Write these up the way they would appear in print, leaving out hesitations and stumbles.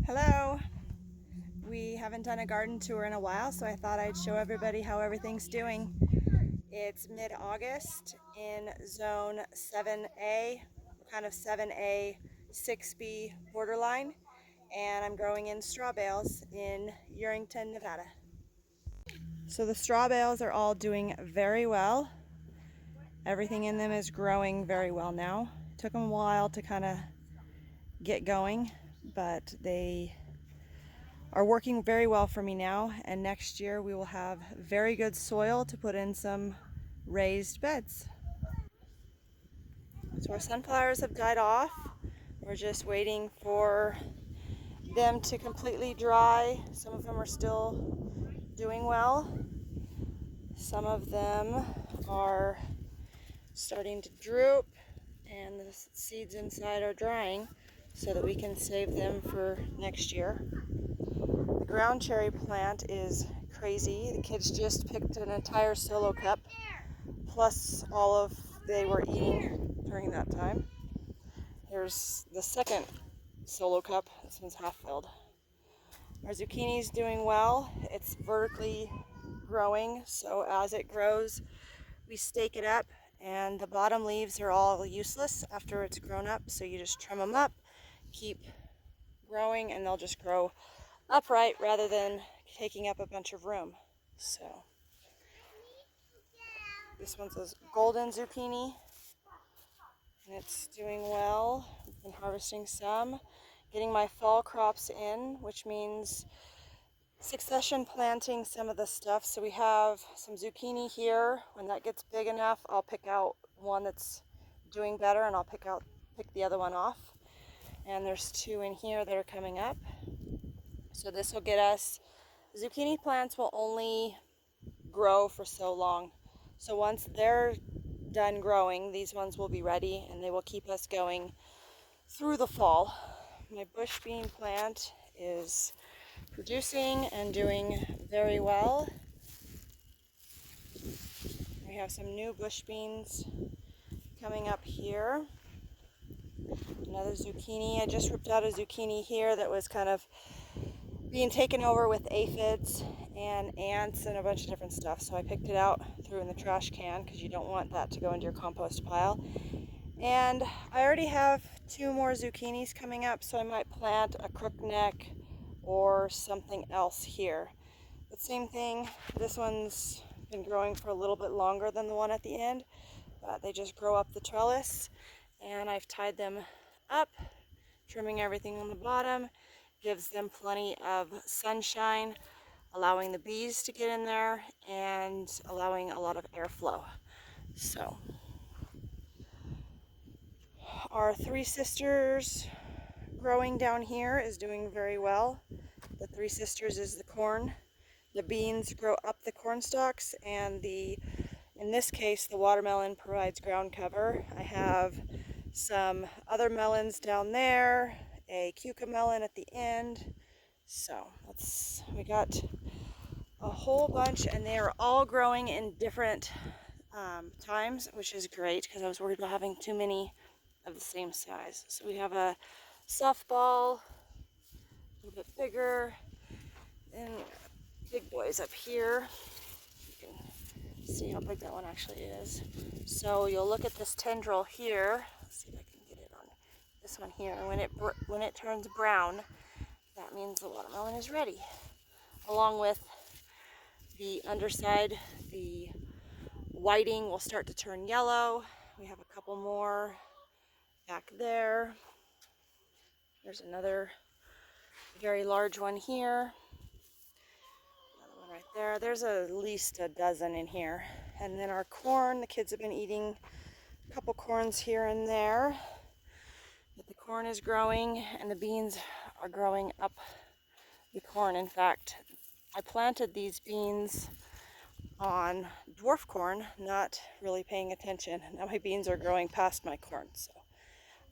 Hello! We haven't done a garden tour in a while, so I thought I'd show everybody how everything's doing. It's mid-August in zone 7A, kind of 7A, 6B borderline, and I'm growing in straw bales in Yerington, Nevada. So the straw bales are all doing very well. Everything in them is growing very well now. It took them a while to kind of get going, but they are working very well for me now, and next year we will have very good soil to put in some raised beds. So our sunflowers have died off. We're just waiting for them to completely dry. Some of them are still doing well. Some of them are starting to droop, and the seeds inside are drying so that we can save them for next year. The ground cherry plant is crazy. The kids just picked an entire solo cup, plus all of they were eating during that time. Here's the second solo cup. This one's half filled. Our zucchini's doing well. It's vertically growing, so as it grows, we stake it up, and the bottom leaves are all useless after it's grown up, so you just trim them up, keep growing, and they'll just grow upright rather than taking up a bunch of room. So this one's a golden zucchini, and it's doing well. I've been harvesting some, getting my fall crops in, which means succession planting some of the stuff. So we have some zucchini here. When that gets big enough, I'll pick out one that's doing better, and I'll pick the other one off. And there's two in here that are coming up. So this will get us, zucchini plants will only grow for so long. So once they're done growing, these ones will be ready, and they will keep us going through the fall. My bush bean plant is producing and doing very well. We have some new bush beans coming up here. Another zucchini. I just ripped out a zucchini here that was kind of being taken over with aphids and ants and a bunch of different stuff. So I picked it out, threw it in the trash can because you don't want that to go into your compost pile. And I already have two more zucchinis coming up, so I might plant a crookneck or something else here. But same thing, this one's been growing for a little bit longer than the one at the end, but they just grow up the trellis, and I've tied them up, trimming everything on the bottom. Gives them plenty of sunshine, allowing the bees to get in there and allowing a lot of airflow. So our Three Sisters growing down here is doing very well. The Three Sisters is the corn. The beans grow up the corn stalks, and in this case, the watermelon provides ground cover. I have some other melons down there, a cucamelon at the end. So we got a whole bunch, and they are all growing in different times, which is great because I was worried about having too many of the same size. So we have a softball, a little bit bigger, and big boys up here. You can see how big that one actually is. So you'll look at this tendril here. Let's see if I can get it on this one here. And when it turns brown, that means the watermelon is ready. Along with the underside, the whiting will start to turn yellow. We have a couple more back there. There's another very large one here. Another one right there. There's at least a dozen in here. And then our corn, the kids have been eating a couple corns here and there. But the corn is growing, and the beans are growing up the corn. In fact, I planted these beans on dwarf corn, not really paying attention. Now my beans are growing past my corn, so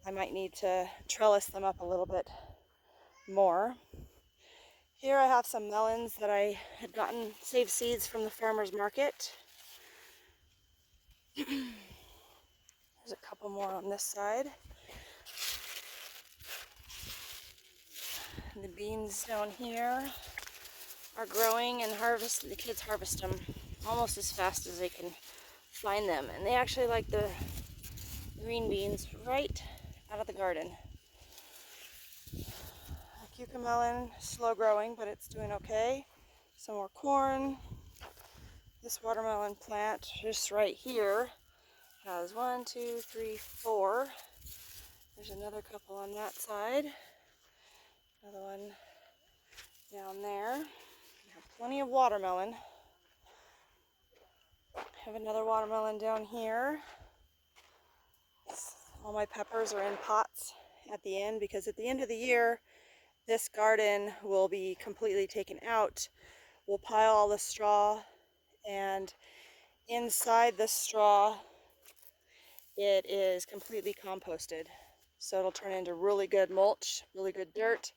I might need to trellis them up a little bit more. Here I have some melons that I had gotten saved seeds from the farmer's market. There's a couple more on this side. And the beans down here are growing, and the kids harvest them almost as fast as they can find them. And they actually like the green beans right out of the garden. The cucamelon, slow growing, but it's doing okay. Some more corn. This watermelon plant just right here has 1, 2, 3, 4. There's another couple on that side. Another one down there. We have plenty of watermelon. Have another watermelon down here. All my peppers are in pots at the end, because at the end of the year this garden will be completely taken out. We'll pile all the straw, and inside the straw it is completely composted. So it'll turn into really good mulch, really good dirt.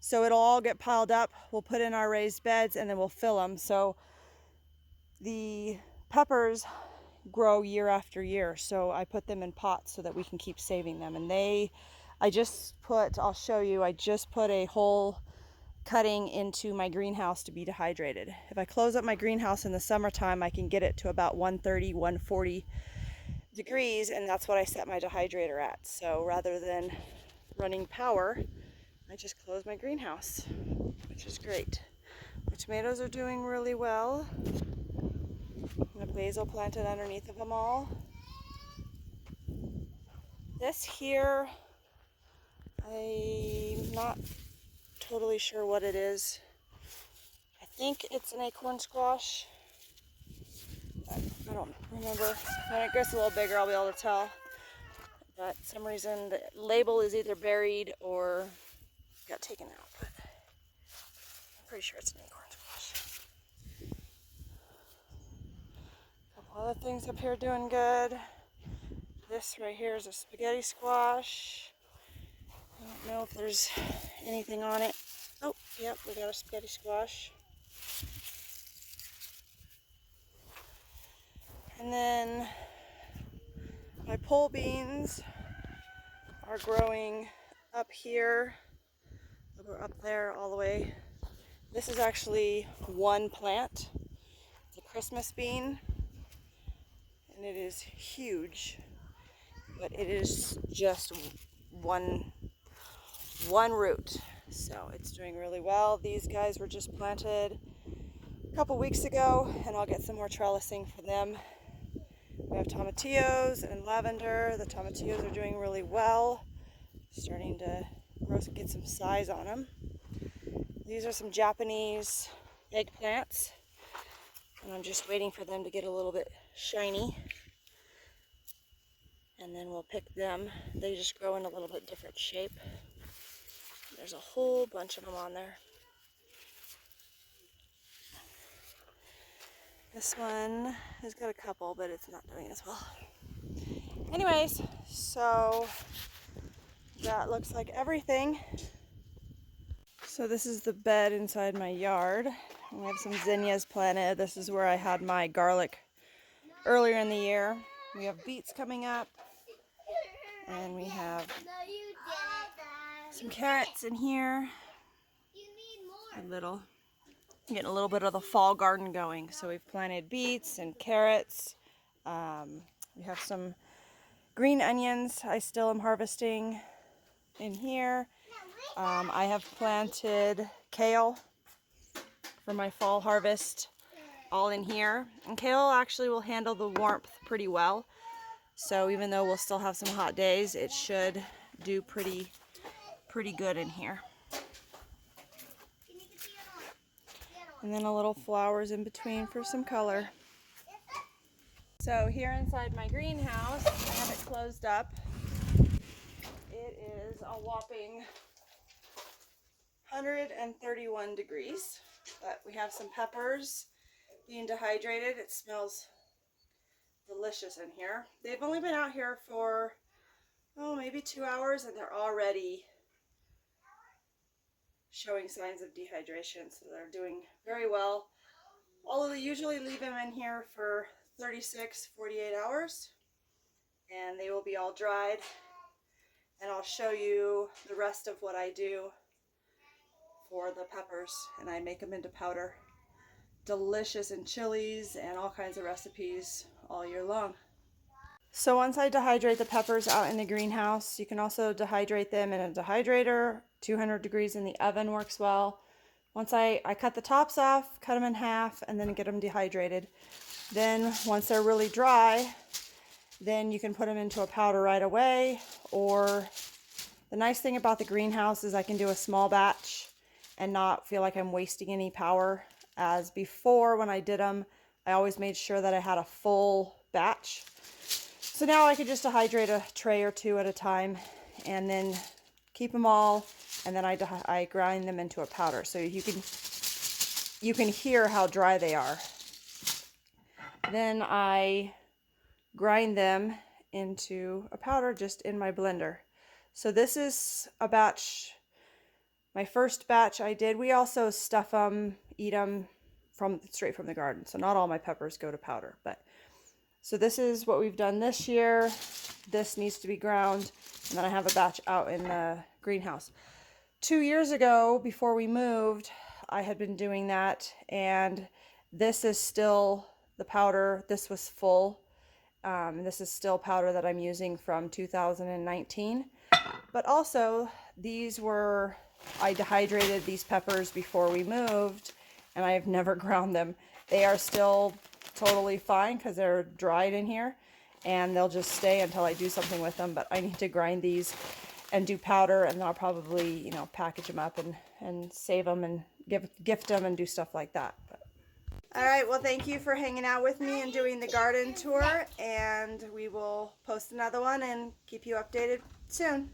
So it'll all get piled up. We'll put in our raised beds and then we'll fill them. So the peppers grow year after year. So I put them in pots so that we can keep saving them. And I'll show you, I just put a whole cutting into my greenhouse to be dehydrated. If I close up my greenhouse in the summertime, I can get it to about 130, 140 degrees, and that's what I set my dehydrator at. So rather than running power, I just close my greenhouse, which is great. My tomatoes are doing really well. And a basil planted underneath of them all. This here, I'm not totally sure what it is. I think it's an acorn squash. I don't remember. When it gets a little bigger, I'll be able to tell. But for some reason, the label is either buried or got taken out. But I'm pretty sure it's an acorn squash. A couple other things up here doing good. This right here is a spaghetti squash. I don't know if there's anything on it. Oh, yep, we got a spaghetti squash. And then my pole beans are growing up here. We're up there all the way. This is actually one plant. It's a Christmas bean, and it is huge, but it is just one root. So it's doing really well. These guys were just planted a couple weeks ago, and I'll get some more trellising for them. We have tomatillos and lavender. The tomatillos are doing really well. Starting to get some size on them. These are some Japanese eggplants, and I'm just waiting for them to get a little bit shiny, and then we'll pick them. They just grow in a little bit different shape. There's a whole bunch of them on there. This one has got a couple, but it's not doing as well. Anyways, so that looks like everything. So this is the bed inside my yard. We have some zinnias planted. This is where I had my garlic earlier in the year. We have beets coming up, and we have some carrots in here. Getting a little bit of the fall garden going. So we've planted beets and carrots. We have some green onions I still am harvesting in here. I have planted kale for my fall harvest all in here. And kale actually will handle the warmth pretty well. So even though we'll still have some hot days, it should do pretty good in here. And then a little flowers in between for some color. So here inside my greenhouse, I have it closed up. It is a whopping 131 degrees, but we have some peppers being dehydrated. It smells delicious in here. They've only been out here for, maybe 2 hours, and they're already showing signs of dehydration, so they're doing very well. Although they usually leave them in here for 36, 48 hours, and they will be all dried. And I'll show you the rest of what I do for the peppers, and I make them into powder. Delicious in chilies and all kinds of recipes all year long. So once I dehydrate the peppers out in the greenhouse, you can also dehydrate them in a dehydrator. 200 degrees in the oven works well. Once I cut the tops off, cut them in half, and then get them dehydrated. Then once they're really dry, then you can put them into a powder right away. Or the nice thing about the greenhouse is I can do a small batch and not feel like I'm wasting any power. As before, when I did them, I always made sure that I had a full batch. So now I could just dehydrate a tray or two at a time and then keep them all, and then I grind them into a powder. So you can hear how dry they are. Then I grind them into a powder just in my blender. So this is a batch, my first batch I did. We also stuff them, eat them straight from the garden. So not all my peppers go to powder, but so this is what we've done this year. This needs to be ground, and then I have a batch out in the greenhouse. 2 years ago, before we moved, I had been doing that, and this is still the powder. This was full. This is still powder that I'm using from 2019. But also, I dehydrated these peppers before we moved, and I have never ground them. They are still totally fine because they're dried in here, and they'll just stay until I do something with them. But I need to grind these and do powder, and then I'll probably, package them up and save them and gift them and do stuff like that. All right, well, thank you for hanging out with me and doing the garden tour, and we will post another one and keep you updated soon.